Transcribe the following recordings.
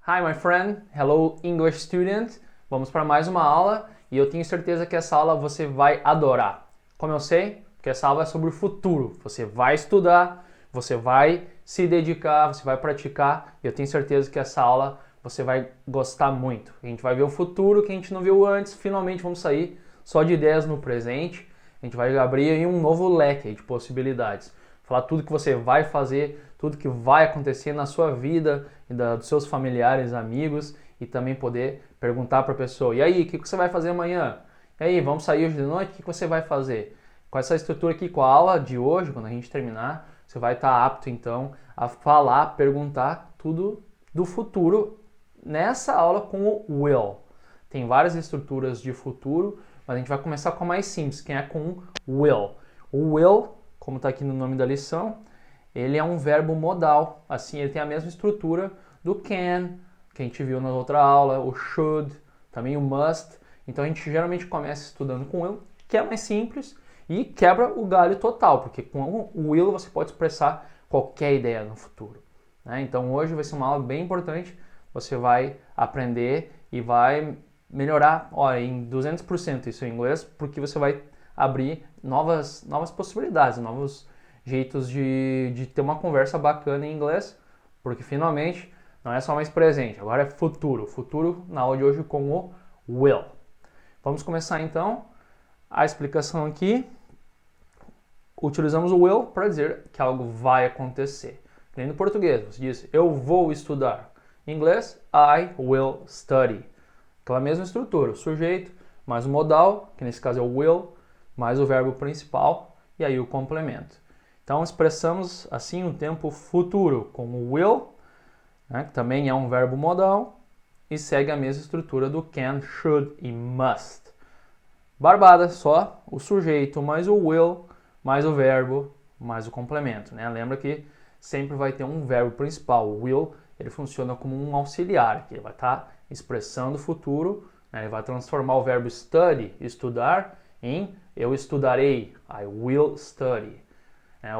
Hi, my friend. Hello, English student. Vamos para mais uma aula e eu tenho certeza que essa aula você vai adorar. Como eu sei? Porque essa aula é sobre o futuro. Você vai estudar, você vai se dedicar, você vai praticar e eu tenho certeza que essa aula você vai gostar muito. A gente vai ver o futuro que a gente não viu antes, finalmente vamos sair só de ideias no presente. A gente vai abrir aí um novo leque de possibilidades. Falar tudo que você vai fazer, tudo que vai acontecer na sua vida e dos seus familiares, amigos e também poder perguntar para a pessoa: e aí, o que você vai fazer amanhã? E aí, vamos sair hoje de noite? O que você vai fazer? Com essa estrutura aqui, com a aula de hoje, quando a gente terminar, você vai estar apto então a falar, perguntar tudo do futuro nessa aula com o will. Tem várias estruturas de futuro, mas a gente vai começar com a mais simples, que é com o will. O will, como está aqui no nome da lição, ele é um verbo modal. Assim, ele tem a mesma estrutura do can, que a gente viu na outra aula, o should, também o must. Então a gente geralmente começa estudando com will, que é mais simples e quebra o galho total, porque com o will você pode expressar qualquer ideia no futuro. Né? Então hoje vai ser uma aula bem importante. Você vai aprender e vai melhorar, olha, em 200% isso em inglês, porque você vai abrir novas possibilidades, novos jeitos de ter uma conversa bacana em inglês, porque finalmente não é só mais presente, agora é futuro. Futuro na aula de hoje com o will. Vamos começar então a explicação aqui. Utilizamos o will para dizer que algo vai acontecer. Nem no português, você diz eu vou estudar. Em inglês, I will study. Aquela mesma estrutura, o sujeito mais o modal, que nesse caso é o will, mais o verbo principal e aí o complemento. Então expressamos assim o tempo futuro com o will, né, que também é um verbo modal, e segue a mesma estrutura do can, should e must. Barbada, só o sujeito mais o will, mais o verbo, mais o complemento. Né? Lembra que sempre vai ter um verbo principal. O will ele funciona como um auxiliar, que ele vai estar expressando o futuro, né? Ele vai transformar o verbo study, estudar, em eu estudarei, I will study. Né?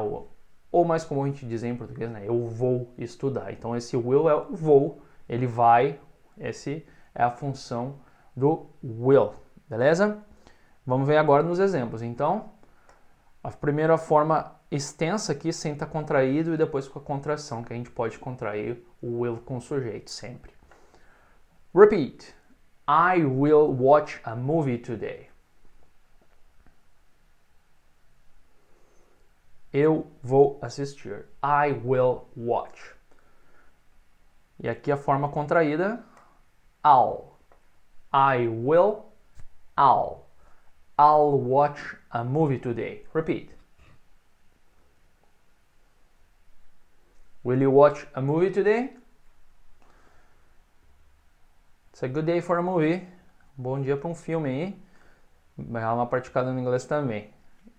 Ou mais comum a gente dizer em português, né? Eu vou estudar. Então esse will é o vou, ele vai, esse é a função do will, beleza? Vamos ver agora nos exemplos. Então, a primeira forma extensa aqui, sem estar contraído, e depois com a contração, que a gente pode contrair o will com o sujeito sempre. Repeat. I will watch a movie today. Eu vou assistir. I will watch. E aqui a forma contraída, I'll. I will, I'll watch a movie today. Repeat. Will you watch a movie today? It's a good day for a movie. Bom dia para um filme aí. Vai dar uma praticada no inglês também.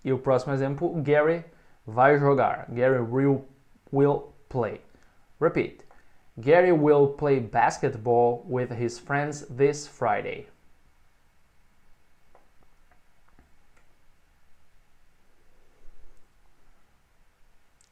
E o próximo exemplo, Gary vai jogar. Gary will play. Repeat. Gary will play basketball with his friends this Friday.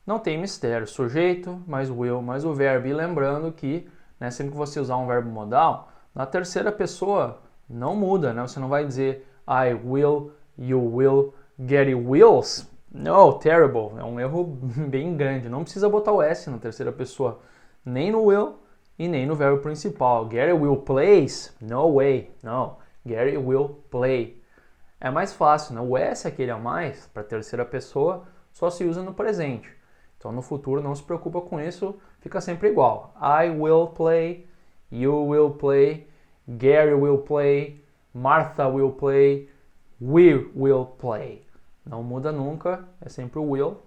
Não tem mistério, sujeito, mais o will, mais o verbo. E lembrando que, né, sempre que você usar um verbo modal, na terceira pessoa não muda, né? Você não vai dizer I will, you will, Gary wills. No, terrible. É um erro bem grande. Não precisa botar o S na terceira pessoa, nem no will e nem no verbo principal. Gary will plays? No way. Não. Gary will play. É mais fácil, né? O S, aquele a mais, para terceira pessoa, só se usa no presente. Então, no futuro, não se preocupa com isso, fica sempre igual. I will play, you will play, Gary will play, Martha will play, we will play. Não muda nunca, é sempre o will,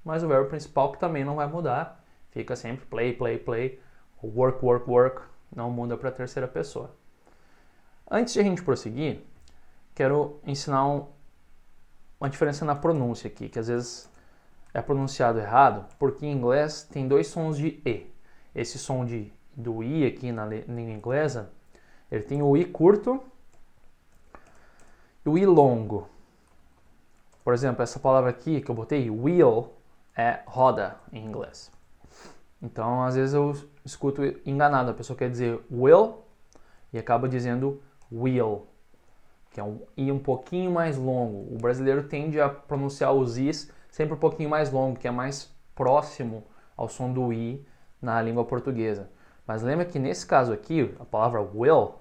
mas o verbo principal que também não vai mudar. Fica sempre play, play, play, work, work, work, não muda para a terceira pessoa. Antes de a gente prosseguir, quero ensinar uma diferença na pronúncia aqui, que às vezes é pronunciado errado, porque em inglês tem dois sons de E. Esse som do I aqui na língua inglesa, ele tem o I curto e o I longo. Por exemplo, essa palavra aqui que eu botei, wheel, é roda em inglês. Então, às vezes escuto enganado. A pessoa quer dizer will e acaba dizendo will, que é um i um pouquinho mais longo. O brasileiro tende a pronunciar os i's sempre um pouquinho mais longo, que é mais próximo ao som do i na língua portuguesa. Mas lembra que nesse caso aqui, a palavra will,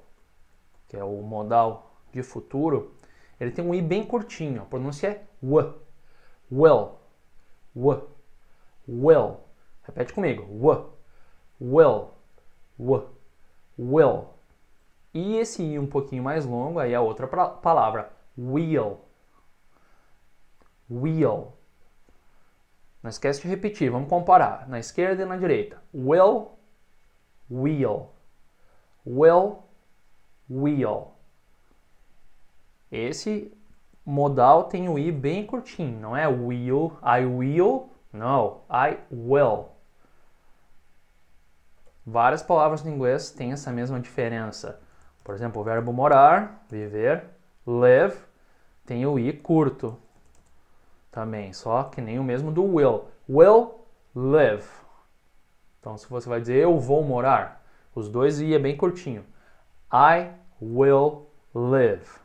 que é o modal de futuro, ele tem um i bem curtinho. A pronúncia é w. Will. W. Will. Repete comigo. W. Will. W. Will. E esse i um pouquinho mais longo, aí é a outra palavra. Wheel. Wheel. Não esquece de repetir, vamos comparar. Na esquerda e na direita. Will. Wheel. Will. Wheel. Esse modal tem o i bem curtinho, não é will, I will, não, I will. Várias palavras no inglês têm essa mesma diferença. Por exemplo, o verbo morar, viver, live, tem o i curto também, só que nem o mesmo do will. Will live. Então, se você vai dizer eu vou morar, os dois i é bem curtinho. I will live.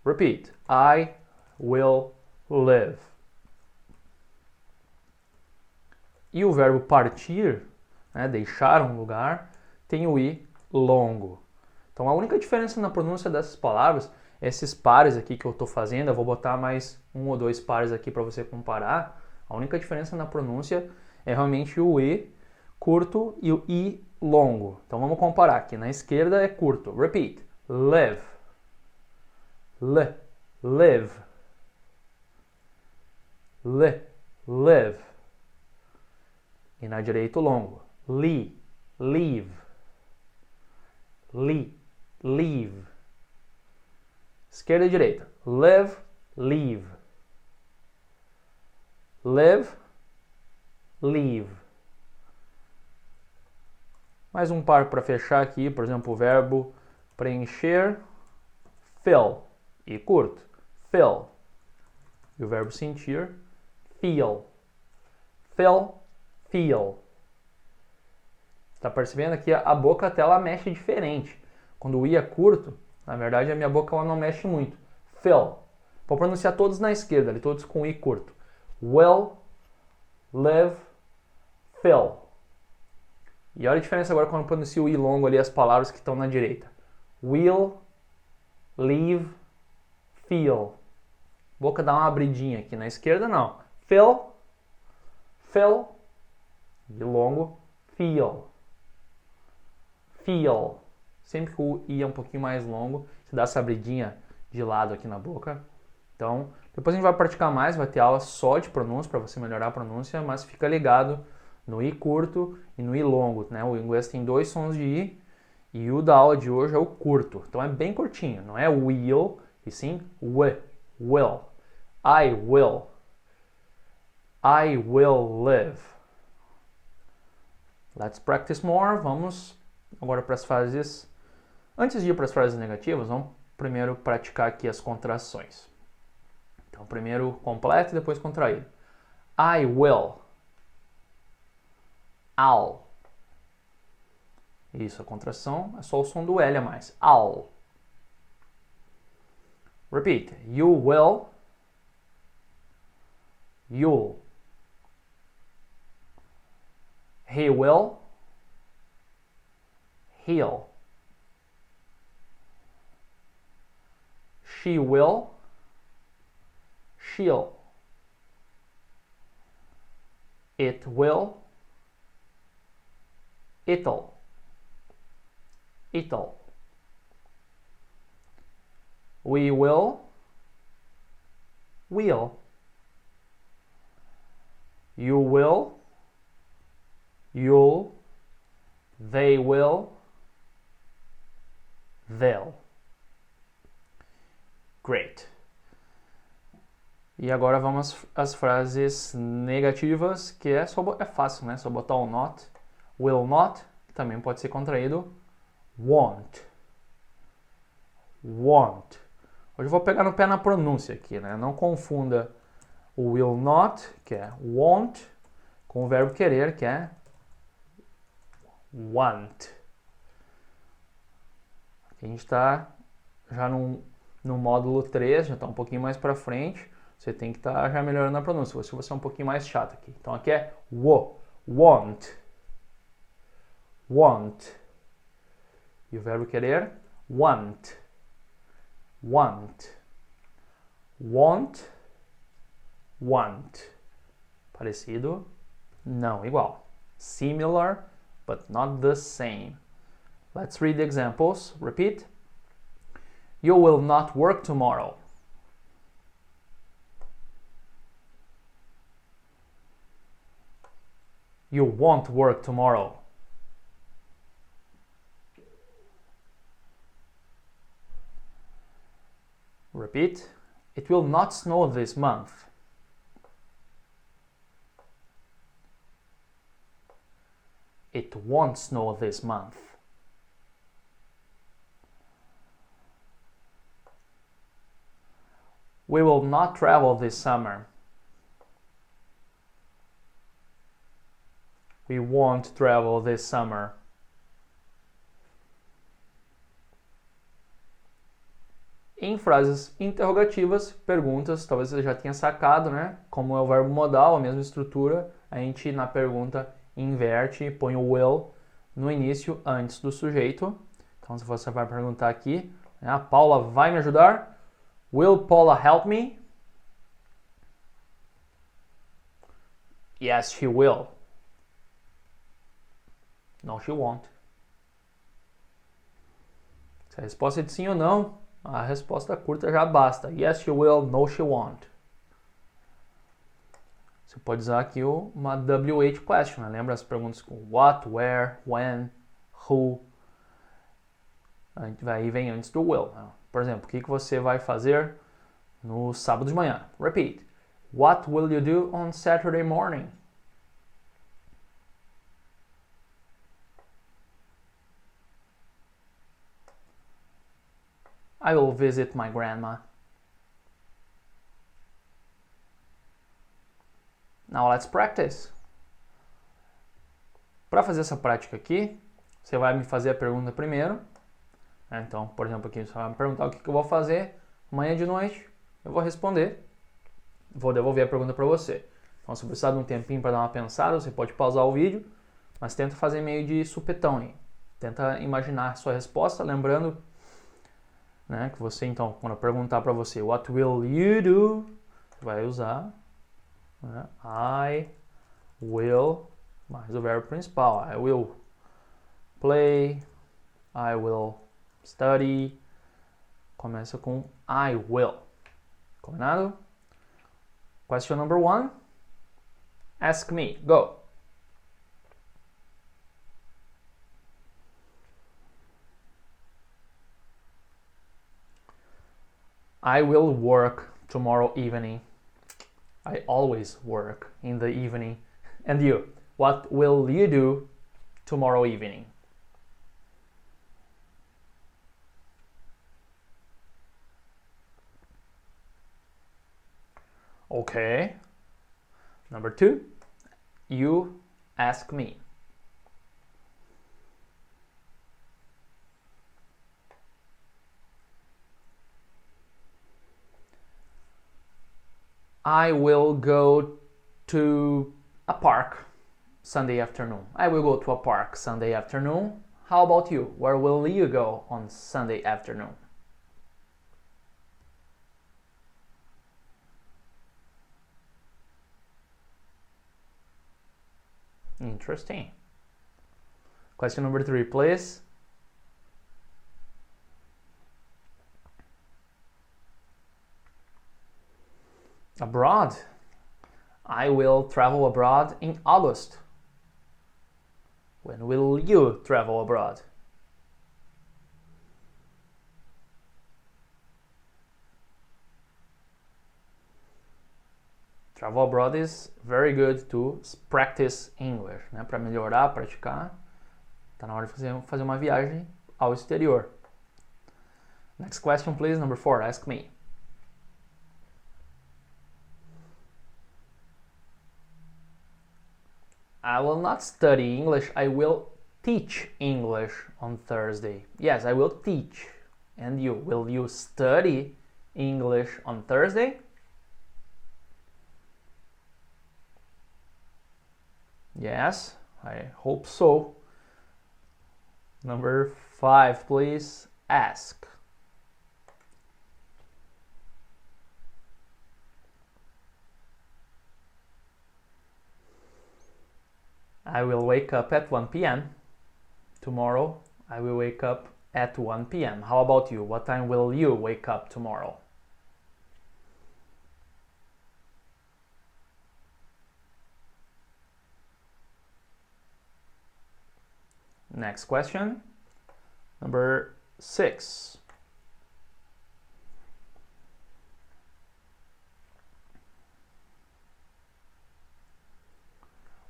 Repeat. I will live. E o verbo partir, né, deixar um lugar, tem o i longo. Então a única diferença na pronúncia dessas palavras, esses pares aqui que eu estou fazendo, eu vou botar mais um ou dois pares aqui para você comparar. A única diferença na pronúncia é realmente o e curto e o i longo. Então vamos comparar aqui. Na esquerda é curto. Repeat. Live. Live. Live. E na direita o longo. Leave. Leave. Esquerda e direita. Live, leave. Live, leave. Mais um par para fechar aqui, por exemplo, o verbo preencher, fill. E curto, fill. E o verbo sentir, feel. Fill, feel. Está percebendo aqui a boca até ela mexe diferente. Quando o i é curto, na verdade a minha boca ela não mexe muito. Fill. Vou pronunciar todos na esquerda, ali, todos com i curto. Will, live, fill. E olha a diferença agora quando eu pronuncio o i longo ali, as palavras que estão na direita. Will, live, feel. Boca dá uma abridinha aqui. Na esquerda não. Fill, e longo, feel. Feel. Sempre que o i é um pouquinho mais longo, você dá essa abridinha de lado aqui na boca. Então, depois a gente vai praticar mais, vai ter aula só de pronúncia para você melhorar a pronúncia, mas fica ligado no i curto e no i longo, né? O inglês tem dois sons de i e o da aula de hoje é o curto. Então é bem curtinho, não é will, e sim will. I will. I will live. Let's practice more. Vamos agora para as frases. Antes de ir para as frases negativas, vamos primeiro praticar aqui as contrações. Então, primeiro completo e depois contraído. I will. I'll. Isso, a contração é só o som do L a mais. I'll. Repeat. You will. You'll. He will. He'll. She will. She'll. It will. It'll. It'll. We will. We'll. You will. You'll. They will. They'll. Great. E agora vamos às frases negativas, que é fácil, né? Só botar o not. Will not, que também pode ser contraído. Won't. Won't. Hoje eu vou pegar no pé na pronúncia aqui, né? Não confunda o will not, que é won't, com o verbo querer, que é want. Aqui a gente está já no módulo 3, já está um pouquinho mais para frente. Você tem que estar já melhorando a pronúncia. Se você é um pouquinho mais chato aqui. Então aqui é want. Want. E o verbo querer? Want. Want. Want. Want. Parecido? Não, igual. Similar, but not the same. Let's read the examples. Repeat. You will not work tomorrow. You won't work tomorrow. Repeat. It will not snow this month. It won't snow this month. We will not travel this summer. We won't travel this summer. Em frases interrogativas, perguntas, talvez você já tenha sacado, né? Como é o verbo modal, a mesma estrutura, a gente na pergunta inverte e põe o will no início antes do sujeito. Então, se você vai perguntar aqui, a Paula vai me ajudar? Will Paula help me? Yes, she will. No, she won't. Se a resposta é de sim ou não, a resposta curta já basta. Yes, she will. No, she won't. Você pode usar aqui uma WH question, né? Lembra as perguntas com what, where, when, who. Aí vem antes do will. Né? Por exemplo, o que você vai fazer no sábado de manhã? Repeat. What will you do on Saturday morning? I will visit my grandma. Now let's practice. Para fazer essa prática aqui, você vai me fazer a pergunta primeiro. Então, por exemplo, aqui você vai me perguntar o que eu vou fazer amanhã de noite. Eu vou responder. Vou devolver a pergunta para você. Então, se precisar de um tempinho para dar uma pensada, você pode pausar o vídeo, mas tenta fazer meio de supetão aí. Tenta imaginar a sua resposta, lembrando, né, que você, então, quando eu perguntar para você, what will you do? Você vai usar, né, I will, mais o verbo principal. I will play, I will study. Começa com I will. Combinado? Question number 1. Ask me. Go. I will work tomorrow evening. I always work in the evening. And you? What will you do tomorrow evening? Okay. Number 2. You ask me. I will go to a park Sunday afternoon. I will go to a park Sunday afternoon. How about you? Where will you go on Sunday afternoon? Interesting. Question number 3, please. Abroad. I will travel abroad in August. When will you travel abroad? Travel abroad is very good to practice English, né? Para melhorar, praticar. Tá na hora de fazer uma viagem ao exterior. Next question, please. Number 4. Ask me. I will not study English. I will teach English on Thursday? Yes, I will teach. And you, will you study English on Thursday? Yes, I hope so. Number 5, please ask. I will wake up at 1 p.m. Tomorrow, I will wake up at 1 p.m. How about you? What time will you wake up tomorrow? Next question, number 6.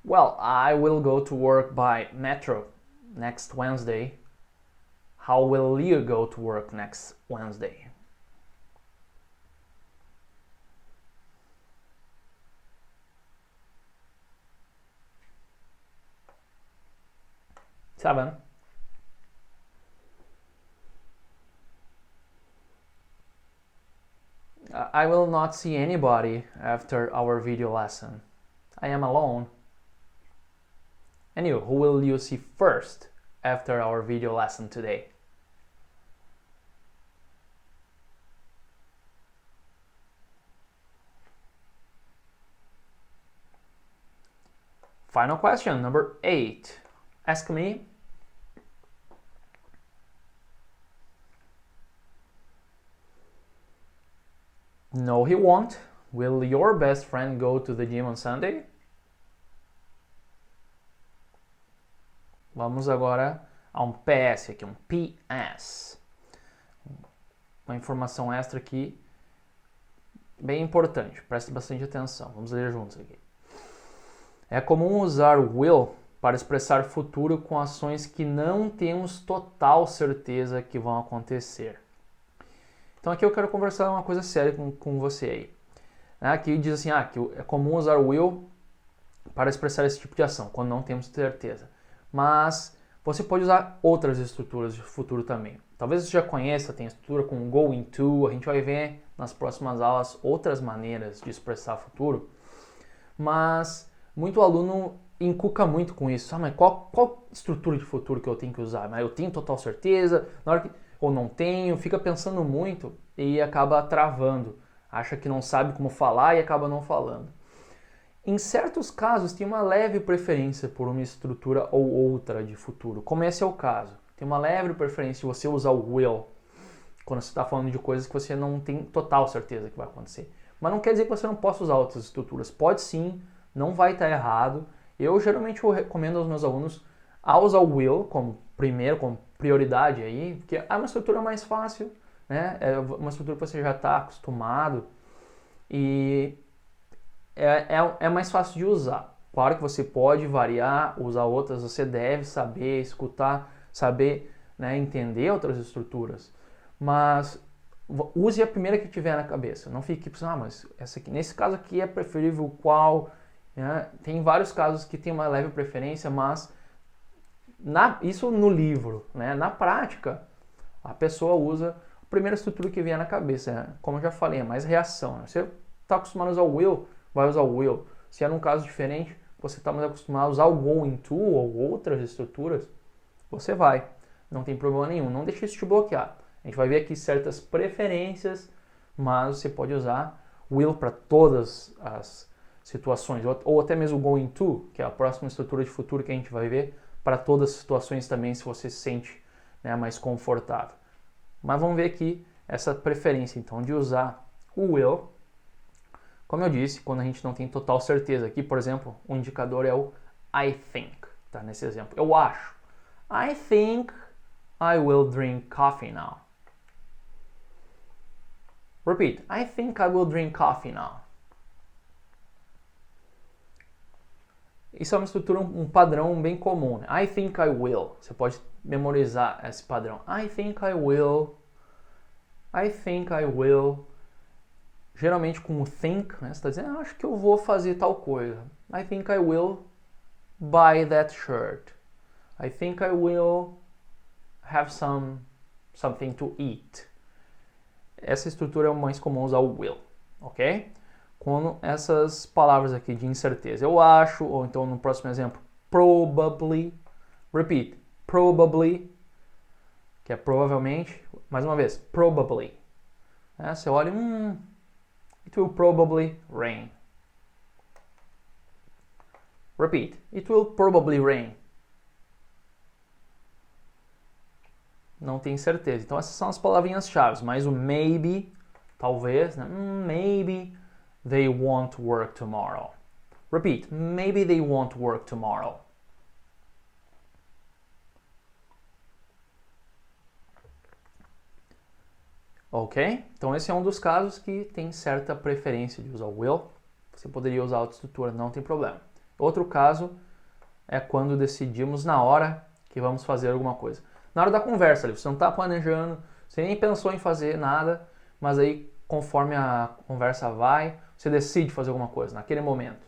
Well, I will go to work by metro next Wednesday. How will you go to work next Wednesday? Seven. I will not see anybody after our video lesson. I am alone. And you, who will you see first after our video lesson today? Final question, number 8. Ask me. No, he won't. Will your best friend go to the gym on Sunday? Vamos agora a um PS aqui, um PS. Uma informação extra aqui, bem importante, preste bastante atenção. Vamos ler juntos aqui. É comum usar will para expressar futuro com ações que não temos total certeza que vão acontecer. Então aqui eu quero conversar uma coisa séria com você aí. Aqui diz assim, que é comum usar will para expressar esse tipo de ação, quando não temos certeza. Mas você pode usar outras estruturas de futuro também. Talvez você já conheça, tem estrutura com going to, a gente vai ver nas próximas aulas outras maneiras de expressar futuro. Mas muito aluno encuca muito com isso. Mas qual estrutura de futuro que eu tenho que usar? Mas eu tenho total certeza, na hora que, ou não tenho, fica pensando muito e acaba travando. Acha que não sabe como falar e acaba não falando. Em certos casos, tem uma leve preferência por uma estrutura ou outra de futuro, como esse é o caso. Tem uma leve preferência de você usar o will, quando você está falando de coisas que você não tem total certeza que vai acontecer. Mas não quer dizer que você não possa usar outras estruturas. Pode sim, não vai estar errado. Eu geralmente recomendo aos meus alunos a usar o will como primeiro, como prioridade aí, porque é uma estrutura mais fácil, né? É uma estrutura que você já está acostumado e é mais fácil de usar. Claro que você pode variar, usar outras, você deve saber escutar, saber, né, entender outras estruturas, mas use a primeira que tiver na cabeça. Não fique pensando, mas essa aqui, nesse caso aqui é preferível qual, né? Tem vários casos que tem uma leve preferência, mas isso no livro, né? Na prática, a pessoa usa a primeira estrutura que vier na cabeça, né? Como eu já falei, é mais reação, né? Você está acostumado a usar o will, vai usar o will. Se é num caso diferente, você está mais acostumado a usar o going to ou outras estruturas, você vai. Não tem problema nenhum. Não deixe isso te bloquear. A gente vai ver aqui certas preferências, mas você pode usar will para todas as situações. Ou até mesmo o going to, que é a próxima estrutura de futuro que a gente vai ver, para todas as situações também, se você se sente, né, mais confortável. Mas vamos ver aqui essa preferência, então, de usar o will. Como eu disse, quando a gente não tem total certeza. Aqui, por exemplo, o indicador é o I think, tá? Nesse exemplo. Eu acho. I think I will drink coffee now. Repeat. I think I will drink coffee now. Isso é uma estrutura, um padrão bem comum, né? I think I will. Você pode memorizar esse padrão. I think I will. I think I will. Geralmente com o think, né? Você está dizendo, acho que eu vou fazer tal coisa. I think I will buy that shirt. I think I will have something to eat. Essa estrutura é o mais comum usar o will, ok? Quando essas palavras aqui de incerteza, eu acho, ou então no próximo exemplo, probably. Repeat, probably, que é provavelmente. Mais uma vez, probably. Você olha, it will probably rain. Repeat, it will probably rain. Não tenho certeza. Então essas são as palavrinhas-chave, mas o maybe, talvez, né? Maybe they won't work tomorrow. Repeat, maybe they won't work tomorrow. Ok? Então esse é um dos casos que tem certa preferência de usar o will. Você poderia usar outra estrutura, não tem problema. Outro caso é quando decidimos na hora que vamos fazer alguma coisa. Na hora da conversa, você não está planejando, você nem pensou em fazer nada, mas aí conforme a conversa vai, você decide fazer alguma coisa naquele momento.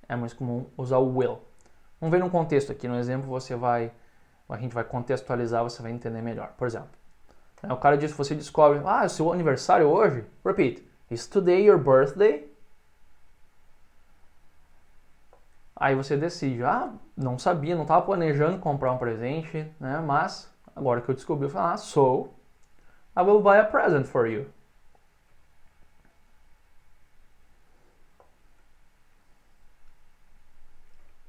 É mais comum usar o will. Vamos ver num contexto aqui, no exemplo a gente vai contextualizar, você vai entender melhor. Por exemplo, o cara diz, você descobre, é seu aniversário hoje? Repeat, is today your birthday? Aí você decide, não sabia, não estava planejando comprar um presente, né? Mas agora que eu descobri, eu falo, so I will buy a present for you.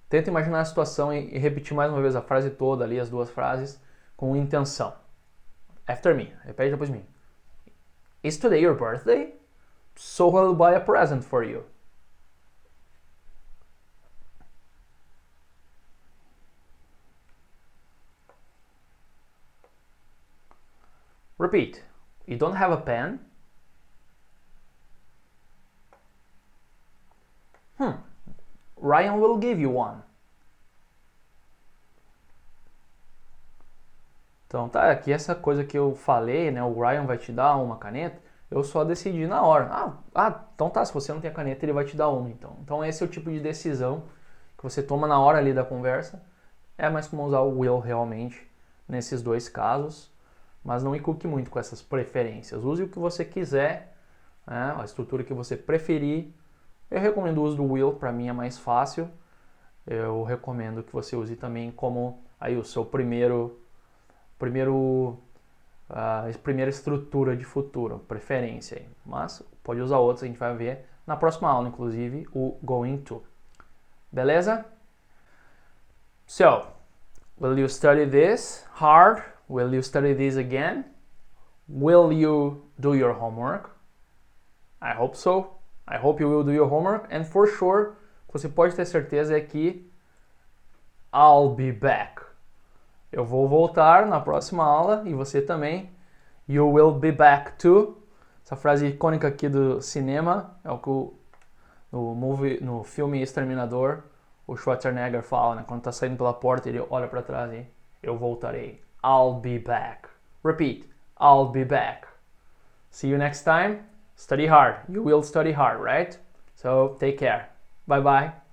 Tenta imaginar a situação e repetir mais uma vez a frase toda ali, as duas frases, com intenção. After me, repete depois de mim. Is today your birthday? So I will buy a present for you. Repeat. You don't have a pen? Ryan will give you one. Então tá, aqui essa coisa que eu falei, né? O Ryan vai te dar uma caneta, eu só decidi na hora. Então tá, se você não tem a caneta, ele vai te dar uma. Então esse é o tipo de decisão que você toma na hora ali da conversa. É mais comum usar o will realmente nesses dois casos. Mas não encuque muito com essas preferências. Use o que você quiser, né? A estrutura que você preferir. Eu recomendo o uso do will, para mim é mais fácil. Eu recomendo que você use também como aí o seu primeira estrutura de futuro, preferência. Mas pode usar outros, a gente vai ver na próxima aula, inclusive o going to. Beleza? So, will you study this hard? Will you study this again? Will you do your homework? I hope so. I hope you will do your homework. And for sure, o que você pode ter certeza é que I'll be back. Eu vou voltar na próxima aula e você também. You will be back too. Essa frase icônica aqui do cinema é o que no filme Exterminador o Schwarzenegger fala, né? Quando tá saindo pela porta, ele olha para trás e eu voltarei. I'll be back. Repeat. I'll be back. See you next time. Study hard. You will study hard, right? So take care. Bye bye.